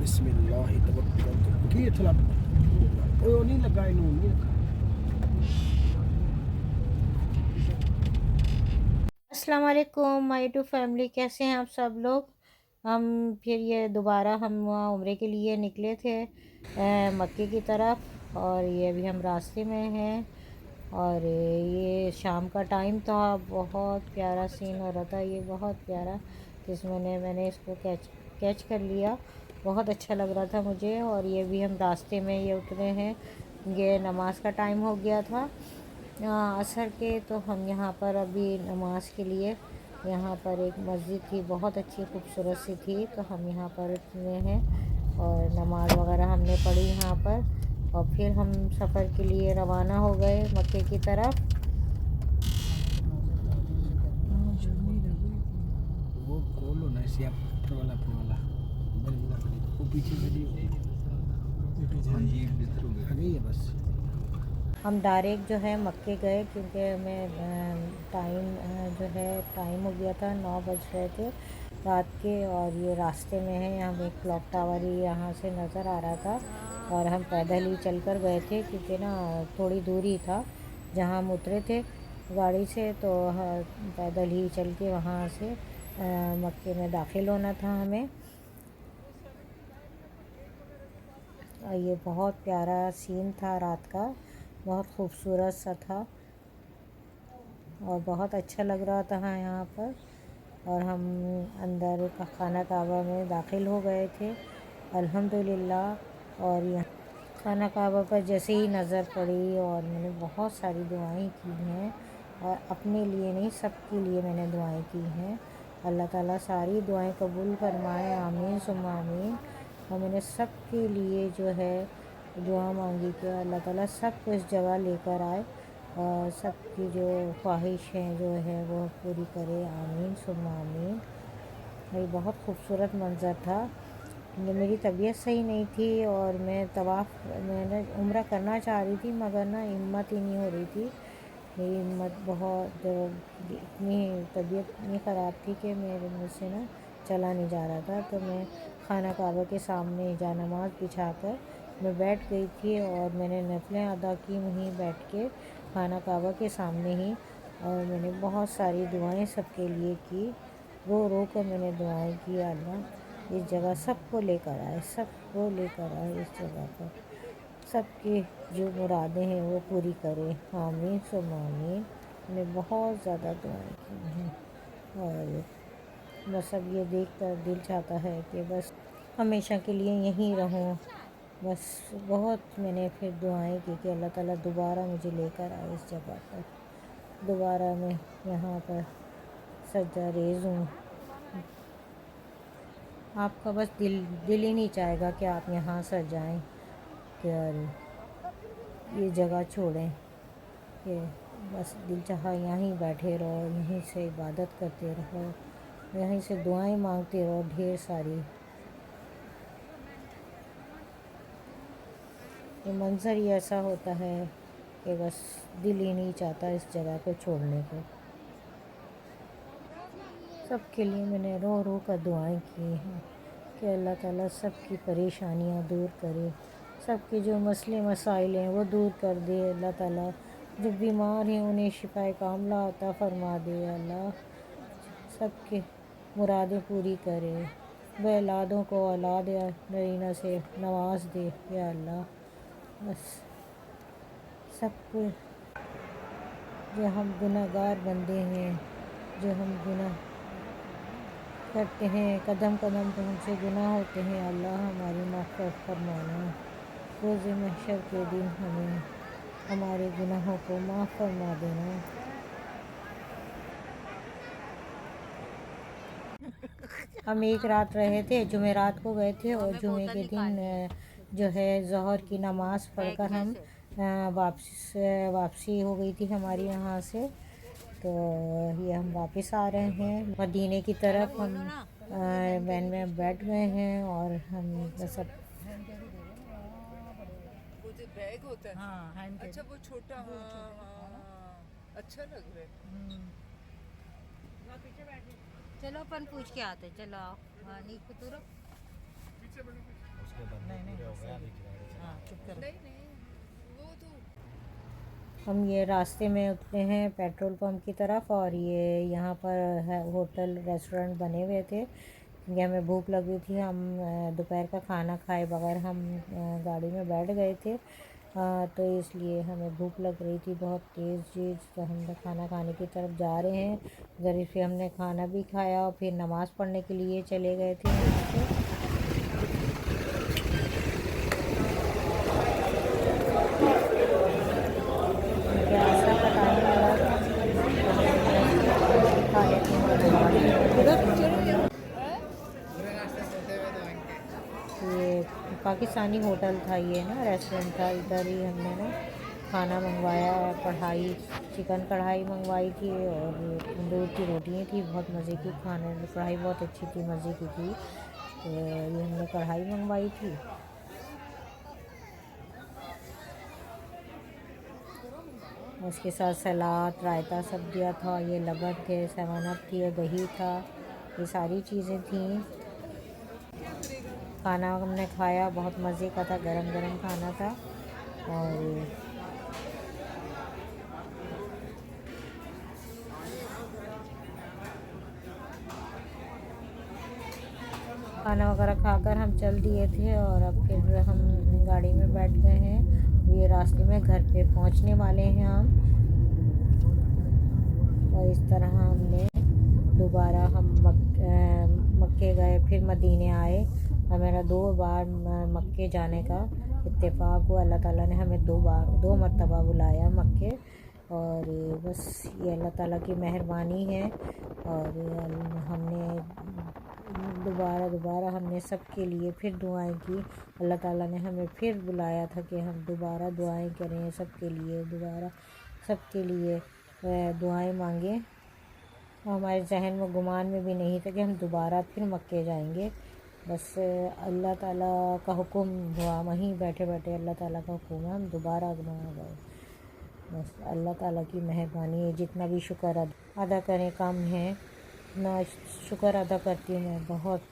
बिस्मिल्लाह तवक्कलतु ये थोड़ा ओ नहीं लगा इन्होंने नहीं लगा। अस्सलाम वालेकुम माय टू फैमिली, कैसे हैं आप सब लोग। हम फिर ये दोबारा हम वहाँ उम्रे के लिए निकले थे मक्के की तरफ, और ये अभी हम रास्ते में हैं। और ये शाम का टाइम था, बहुत प्यारा सीन हो रहा था, ये बहुत प्यारा। जिसमें मैंने इसको कैच कर लिया, बहुत अच्छा लग रहा था मुझे। और ये भी हम रास्ते में ये उतरे हैं, ये नमाज का टाइम हो गया था असर के। तो हम यहाँ पर अभी नमाज के लिए, यहाँ पर एक मस्जिद थी बहुत अच्छी खूबसूरत सी थी, तो हम यहाँ पर उतरे हैं और नमाज वगैरह हमने पढ़ी यहाँ पर। और फिर हम सफ़र के लिए रवाना हो गए मक्के की तरफ। वो खोलो ना इसे आप वाला वो पीछे से हाँ जी आ गई है बस। हम डायरेक्ट जो है मक्के गए, क्योंकि हमें टाइम जो है टाइम हो गया था, 9 बज रहे थे रात के। और ये रास्ते में है, हमें एक क्लॉक टावर ही यहाँ से नज़र आ रहा था। और हम पैदल ही चल कर गए थे, क्योंकि ना थोड़ी दूरी था जहाँ हम उतरे थे गाड़ी से। तो पैदल ही चल के वहाँ से मक्के में दाखिल होना था हमें। और ये बहुत प्यारा सीन था रात का, बहुत खूबसूरत सा था और बहुत अच्छा लग रहा था यहाँ पर। और हम अंदर का खाना काबा में दाखिल हो गए थे अल्हम्दुलिल्लाह। और यहाँ खाना काबा पर जैसे ही नज़र पड़ी, और मैंने बहुत सारी दुआएं की हैं, और अपने लिए नहीं सबके लिए मैंने दुआएं की हैं। अल्लाह ताला सारी दुआएं कबूल फरमाए, आमीन सुम्मा आमीन। और मैंने सबके लिए जो है दुआ मांगी कि अल्लाह ताला सबको इस जगह लेकर आए और सबकी जो ख्वाहिशें जो है वो पूरी करे, आमीन सुम्मा आमीन। ये बहुत खूबसूरत मंज़र था। मेरी तबीयत सही नहीं थी और मैंने उम्रा करना चाह रही थी, मगर ना हिम्मत ही नहीं हो रही थी। मेरी हिम्मत बहुत इतनी तबीयत इतनी ख़राब थी कि मेरे मुझसे ना चला नहीं जा रहा था। तो मैं खाना काबा के सामने जा नमाज़ बिछा कर मैं बैठ गई थी, और मैंने नफलें अदा की वहीं बैठ के खाना काबा के सामने ही। और मैंने बहुत सारी दुआएं सबके लिए की, रो रो कर मैंने दुआएं की, अल्लाह इस जगह सबको लेकर आए, सबको लेकर आए इस जगह पर, सबकी जो मुरादें हैं वो पूरी करे, आमीन सुम्मा आमीन। मैंने बहुत ज़्यादा दुआएं की हैं। और बस अब ये देख कर दिल चाहता है कि बस हमेशा के लिए यहीं रहूं। बस बहुत मैंने फिर दुआएं की कि अल्लाह ताला दोबारा मुझे लेकर आए इस जगह पर, दोबारा मैं यहाँ पर सज्जा रेज़ हूँ। आपका बस दिल दिल ही नहीं चाहेगा कि आप यहाँ सर जाएँ, कि ये जगह छोड़ें, कि बस दिल चाहा यहीं बैठे रहो, यहीं से इबादत करते रहो, यहीं से दुआएं मांगते रहो ढेर सारी। ये मंज़र ही ऐसा होता है कि बस दिल ही नहीं चाहता इस जगह को छोड़ने को। सबके लिए मैंने रो रो कर दुआएं की हैं कि अल्लाह ताला सबकी परेशानियां दूर करे, सबके जो मसले मसाइल हैं वो दूर कर दे अल्लाह ताला। जो बीमार हैं उन्हें शिफाए कामला अता फरमा दे अल्लाह, सबके मुरादें पूरी करे, औलादों को औलाद नरीना से नवाज दे या अल्लाह। बस सबको, जो हम गुनहगार बंदे हैं, जो हम गुनाह करते हैं, कदम कदम पे हमसे गुनाह होते हैं, अल्लाह हमारी माफ़ फरमाना। रोज़ महशर के दिन हमें हमारे गुनाहों को माफ़ फरमा देना। हम एक रात रहे थे, जुमेरात को गए थे, और जुमे के दिन जो है ज़ोहर की नमाज़ पढ़कर हम वापसी हो गई थी हमारी यहाँ से। तो ये हम वापस आ रहे हैं मदीने की तरफ। हम वैन में बैठ गए हैं और हम बस अब वो जो बैग होता है, हाँ, अच्छा वो छोटा, हाँ हाँ हाँ। अच्छा लग रहा है। चलो अपन पूछ के आते, चलो आओ। हाँ नहीं कुतुरो पीछे बड़ी उसके बंदे पूरे हो गया अभी हाँ चुप करो। नहीं वो तो हम ये रास्ते में उतरे हैं पेट्रोल पंप की तरफ, और ये यहाँ पर है होटल रेस्टोरेंट बने हुए थे, क्योंकि हमें भूख लगी थी। हम दोपहर का खाना खाए बगैर हम गाड़ी में बैठ गए थे, तो इसलिए हमें भूख लग रही थी बहुत तेज़ चीज़, तो हम खाना खाने की तरफ जा रहे हैं। इधर फिर हमने खाना भी खाया और फिर नमाज़ पढ़ने के लिए चले गए थे यहाँ से। क्या ऐसा पता नहीं लगा खा लेते हैं। ये पाकिस्तानी होटल था, ये ना रेस्टोरेंट था, इधर ही हमने ना खाना मंगवाया। कढ़ाई चिकन कढ़ाई मंगवाई थी और तंदूर की रोटियाँ थी, बहुत मज़े की। खाने कढ़ाई बहुत अच्छी थी, मज़े की थी, तो ये हमने कढ़ाई मंगवाई थी। उसके साथ सलाद, रायता, सब्जियाँ था, ये लबन थे, 7 अप थी और दही था, ये सारी चीज़ें थीं। खाना हमने खाया, बहुत मज़े का था, गरम गरम खाना था। और खाना वगैरह खाकर हम चल दिए थे, और अब फिर हम गाड़ी में बैठ गए हैं। ये रास्ते में घर पे पहुंचने वाले हैं हम। और इस तरह हमने दोबारा हम मक्के गए, फिर मदीने आए। हमारा 2 बार मक्के जाने का इत्तेफाक हुआ। अल्लाह ताला ने हमें 2 मरतबा बुलाया मक्के, और बस ये अल्लाह ताला की मेहरबानी है। और हमने दोबारा हमने सब के लिए फिर दुआएं की। अल्लाह ताला ने हमें फिर बुलाया था कि हम दोबारा दुआएं करें सब के लिए, दोबारा सब के लिए दुआएं मांगें। हमारे जहन में गुमान में भी नहीं था कि हम दोबारा फिर मक्के जाएंगे। बस अल्लाह ताला का हुक्म हुआ, वहीं बैठे बैठे अल्लाह ताला का हुक्म है, हम दोबारा वहाँ गए। बस अल्लाह ताला की मेहरबानी है, जितना भी शुक्र अदा करें कम है, ना शुक्र अदा करती हूँ मैं बहुत।